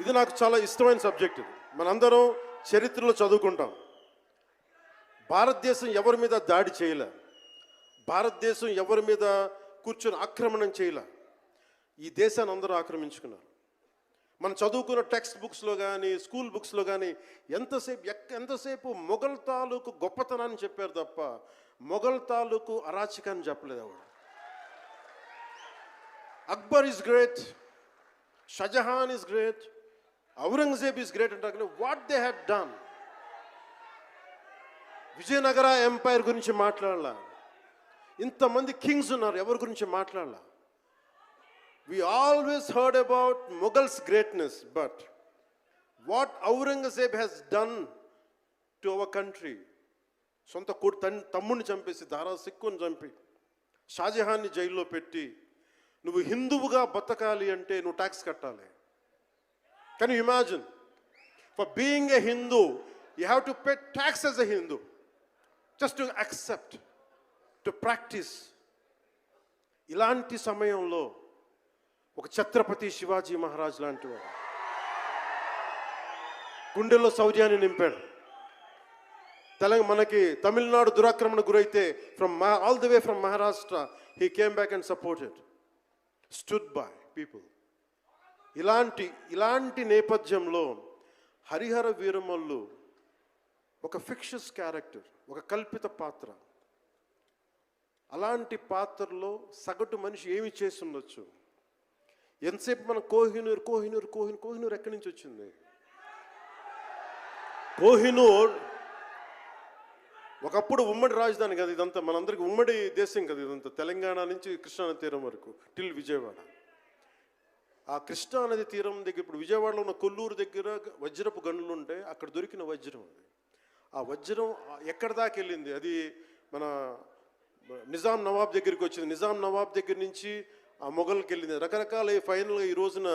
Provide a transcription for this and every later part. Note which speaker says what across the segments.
Speaker 1: ఇది నాకు చాలా ఇష్టమైన సబ్జెక్ట్. ఇది మనందరం చరిత్రలో చదువుకుంటాం. భారతదేశం ఎవరి మీద దాడి చేయలే, భారతదేశం ఎవరి మీద కూర్చొని ఆక్రమణం చేయలే. ఈ దేశాన్ని అందరూ ఆక్రమించుకున్నారు. మనం చదువుకున్న టెక్స్ట్ బుక్స్లో కానీ స్కూల్ బుక్స్లో కానీ ఎంతసేపు మొఘల్ తాలూకు గొప్పతనాన్ని చెప్పారు తప్ప మొఘల్ తాలూకు అరాచకాన్ని చెప్పలేదు ఎవరు. Akbar is great, Shahjahan is great, Aurangzeb is great అంటే what they had done. Vijayanagara empire గురించి మాట్లాడాల, ఇంతమంది కింగ్స్ ఉన్నారు, ఎవరి గురించి మాట్లాడాల. We always heard about Mughals' greatness, but what Aurangzeb has done to our country, సొంత తమ్ముడిని చంపేసి దారా సిక్కుని చంపి షాజహాన్ని జైల్లో పెట్టి నువ్వు హిందువుగా బతకాలి అంటే నువ్వు ట్యాక్స్ కట్టాలి. Can you imagine? For being a Hindu you have to pay tax as a Hindu, just to accept, to practice. ఇలాంటి సమయంలో ఒక ఛత్రపతి శివాజీ మహారాజ్ లాంటి వాడు గుండెల్లో శౌర్యాన్ని నింపాడు. మనకి తమిళనాడు దురాక్రమణ గురైతే all the way from Maharashtra he came back and supported, stood by people. ఇలాంటి నేపథ్యంలో హరిహర వీరమల్లు ఒక ఫిక్షస్ క్యారెక్టర్, ఒక కల్పిత పాత్ర. అలాంటి పాత్రలో సగటు మనిషి ఏమి చేసి ఉండొచ్చు? ఎంతసేపు మనం కోహినూర్ ఎక్కడి నుంచి వచ్చింది? కోహినూర్ ఒకప్పుడు ఉమ్మడి రాజధాని కదా ఇదంతా, మనందరికీ ఉమ్మడి దేశం కదా ఇదంతా, తెలంగాణ నుంచి కృష్ణానది తీరం వరకు టిల్ విజయవాడ. ఆ కృష్ణానది తీరం దగ్గర ఇప్పుడు విజయవాడలో ఉన్న కొల్లూరు దగ్గర వజ్రపు గనులు ఉంటే అక్కడ దొరికిన వజ్రం అది. ఆ వజ్రం ఎక్కడి దాకా వెళ్ళింది? అది మన నిజాం నవాబ్ దగ్గరికి వచ్చింది. నిజాం నవాబ్ దగ్గర నుంచి ఆ మొఘల్కి వెళ్ళింది. రకరకాల ఫైనల్గా ఈ రోజున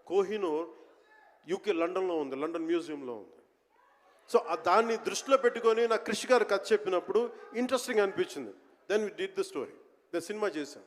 Speaker 1: కోహినూర్ యూకే లండన్లో ఉంది, లండన్ మ్యూజియంలో ఉంది. సో దాన్ని దృష్టిలో పెట్టుకొని నాకు కృషి గారు కథ చెప్పినప్పుడు ఇంట్రెస్టింగ్ అనిపించింది. Then we did the story, cinema చేశాం.